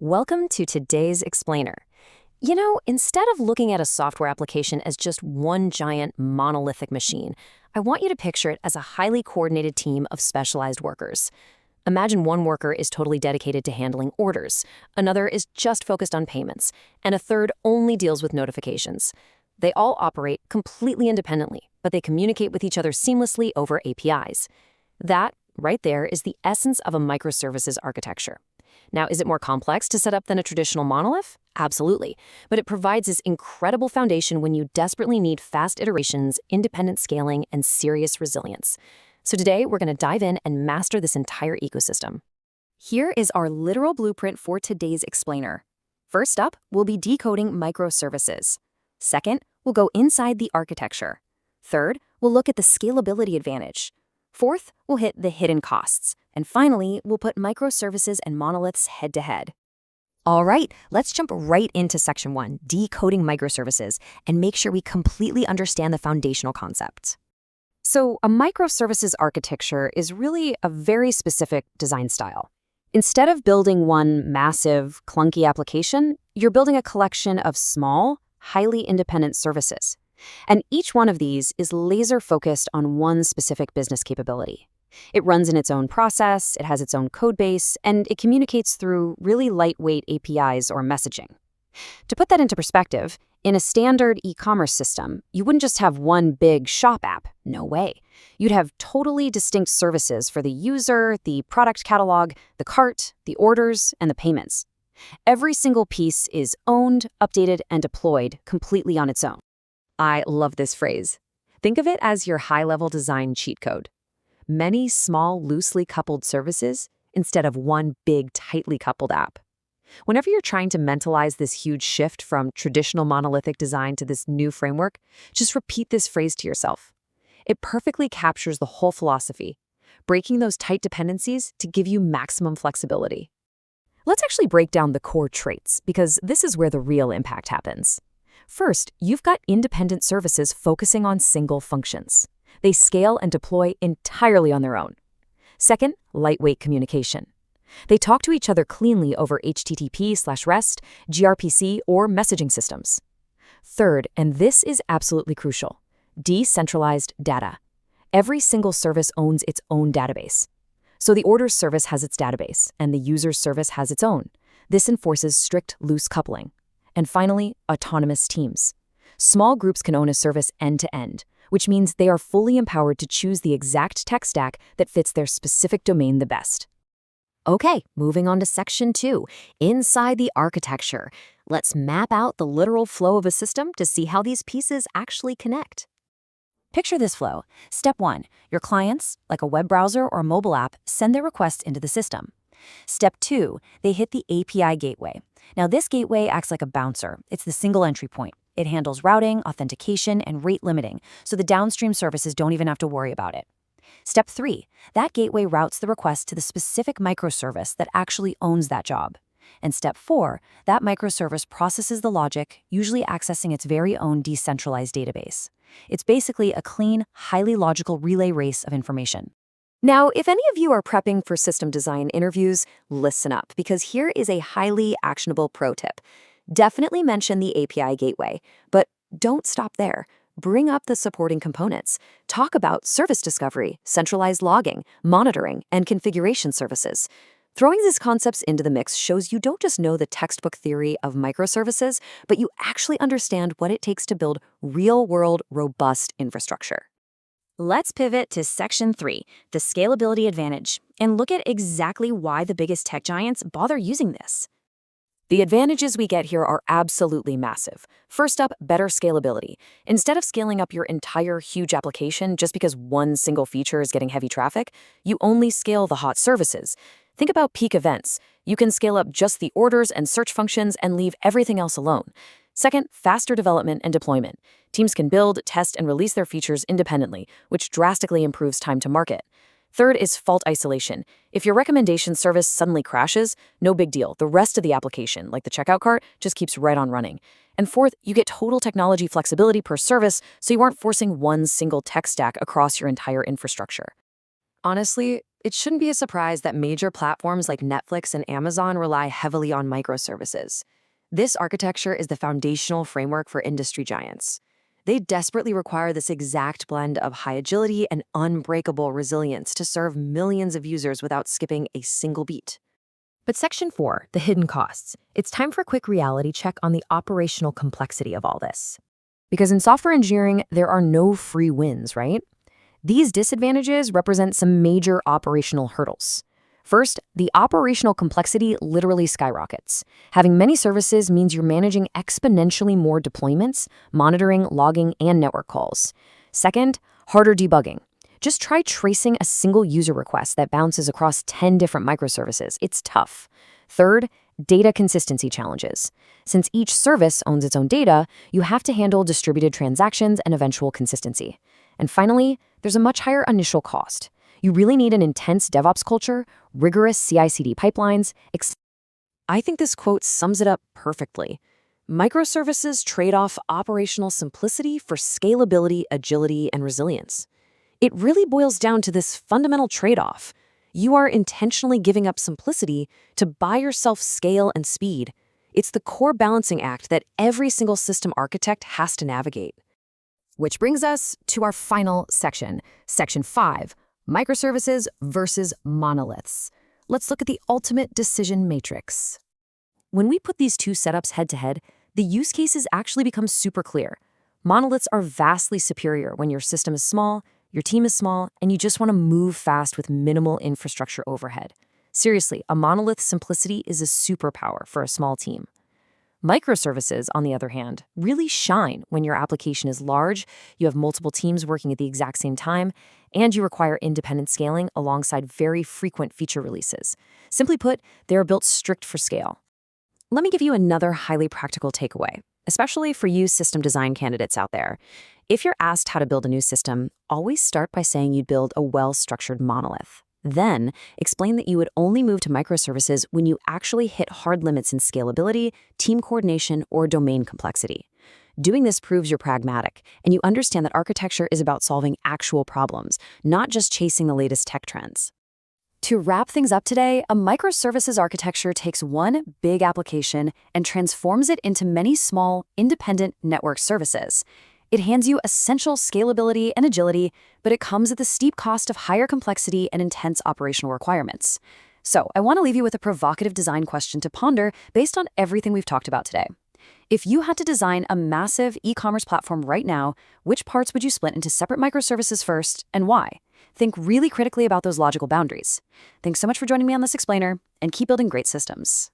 Welcome to today's explainer. Instead of looking at a software application as just one giant monolithic machine, I want you to picture it as a highly coordinated team of specialized workers. Imagine one worker is totally dedicated to handling orders, another is just focused on payments, and a third only deals with notifications. They all operate completely independently, but they communicate with each other seamlessly over APIs. That, right there, is the essence of a microservices architecture. Now, is it more complex to set up than a traditional monolith? Absolutely. But it provides this incredible foundation when you desperately need fast iterations, independent scaling, and serious resilience. So today, we're going to dive in and master this entire ecosystem. Here is our literal blueprint for today's explainer. First up, we'll be decoding microservices. Second, we'll go inside the architecture. Third, we'll look at the scalability advantage. Fourth, we'll hit the hidden costs. And finally, we'll put microservices and monoliths head-to-head. All right, let's jump right into Section 1, decoding microservices, and make sure we completely understand the foundational concepts. So a microservices architecture is really a very specific design style. Instead of building one massive, clunky application, you're building a collection of small, highly independent services. And each one of these is laser-focused on one specific business capability. It runs in its own process, it has its own code base, and it communicates through really lightweight APIs or messaging. To put that into perspective, in a standard e-commerce system, you wouldn't just have one big shop app. No way. You'd have totally distinct services for the user, the product catalog, the cart, the orders, and the payments. Every single piece is owned, updated, and deployed completely on its own. I love this phrase. Think of it as your high-level design cheat code. Many small, loosely coupled services instead of one big, tightly coupled app. Whenever you're trying to mentalize this huge shift from traditional monolithic design to this new framework, just repeat this phrase to yourself. It perfectly captures the whole philosophy, breaking those tight dependencies to give you maximum flexibility. Let's actually break down the core traits, because this is where the real impact happens. First, you've got independent services focusing on single functions. They scale and deploy entirely on their own. Second, lightweight communication. They talk to each other cleanly over HTTP/REST, gRPC, or messaging systems. Third, and this is absolutely crucial, decentralized data. Every single service owns its own database. So the orders service has its database, and the user's service has its own. This enforces strict loose coupling. And finally, autonomous teams. Small groups can own a service end-to-end, which means they are fully empowered to choose the exact tech stack that fits their specific domain the best. Okay, moving on to Section 2, inside the architecture. Let's map out the literal flow of a system to see how these pieces actually connect. Picture this flow. Step 1, your clients, like a web browser or a mobile app, send their requests into the system. Step 2, they hit the API gateway. Now this gateway acts like a bouncer. It's the single entry point. It handles routing, authentication, and rate limiting, so the downstream services don't even have to worry about it. Step 3, that gateway routes the request to the specific microservice that actually owns that job. And Step 4, that microservice processes the logic, usually accessing its very own decentralized database. It's basically a clean, highly logical relay race of information. Now, if any of you are prepping for system design interviews, listen up, because here is a highly actionable pro tip. Definitely mention the API gateway, but don't stop there. Bring up the supporting components. Talk about service discovery, centralized logging, monitoring, and configuration services. Throwing these concepts into the mix shows you don't just know the textbook theory of microservices, but you actually understand what it takes to build real-world, robust infrastructure. Let's pivot to Section 3, the scalability advantage, and look at exactly why the biggest tech giants bother using this. The advantages we get here are absolutely massive. First up, better scalability. Instead of scaling up your entire huge application just because one single feature is getting heavy traffic, you only scale the hot services. Think about peak events. You can scale up just the orders and search functions and leave everything else alone. Second, faster development and deployment. Teams can build, test, and release their features independently, which drastically improves time to market. Third is fault isolation. If your recommendation service suddenly crashes, no big deal. The rest of the application, like the checkout cart, just keeps right on running. And fourth, you get total technology flexibility per service, so you aren't forcing one single tech stack across your entire infrastructure. Honestly, it shouldn't be a surprise that major platforms like Netflix and Amazon rely heavily on microservices. This architecture is the foundational framework for industry giants. They desperately require this exact blend of high agility and unbreakable resilience to serve millions of users without skipping a single beat. But Section 4, the hidden costs. It's time for a quick reality check on the operational complexity of all this. Because in software engineering, there are no free wins, right? These disadvantages represent some major operational hurdles. First, the operational complexity literally skyrockets. Having many services means you're managing exponentially more deployments, monitoring, logging, and network calls. Second, harder debugging. Just try tracing a single user request that bounces across 10 different microservices. It's tough. Third, data consistency challenges. Since each service owns its own data, you have to handle distributed transactions and eventual consistency. And finally, there's a much higher initial cost. You really need an intense DevOps culture, rigorous CI/CD pipelines. I think this quote sums it up perfectly. Microservices trade off operational simplicity for scalability, agility, and resilience. It really boils down to this fundamental trade-off. You are intentionally giving up simplicity to buy yourself scale and speed. It's the core balancing act that every single system architect has to navigate. Which brings us to our final section, Section 5, Microservices versus monoliths. Let's look at the ultimate decision matrix. When we put these two setups head-to-head, the use cases actually become super clear. Monoliths are vastly superior when your system is small, your team is small, and you just want to move fast with minimal infrastructure overhead. Seriously, a monolith simplicity is a superpower for a small team. Microservices, on the other hand, really shine when your application is large, you have multiple teams working at the exact same time, and you require independent scaling alongside very frequent feature releases. Simply put, they are built strict for scale. Let me give you another highly practical takeaway, especially for you system design candidates out there. If you're asked how to build a new system, always start by saying you'd build a well-structured monolith. Then, explain that you would only move to microservices when you actually hit hard limits in scalability, team coordination, or domain complexity. Doing this proves you're pragmatic, and you understand that architecture is about solving actual problems, not just chasing the latest tech trends. To wrap things up today, a microservices architecture takes one big application and transforms it into many small, independent network services. It hands you essential scalability and agility, but it comes at the steep cost of higher complexity and intense operational requirements. So, I want to leave you with a provocative design question to ponder based on everything we've talked about today. If you had to design a massive e-commerce platform right now, which parts would you split into separate microservices first, and why? Think really critically about those logical boundaries. Thanks so much for joining me on this explainer, and keep building great systems.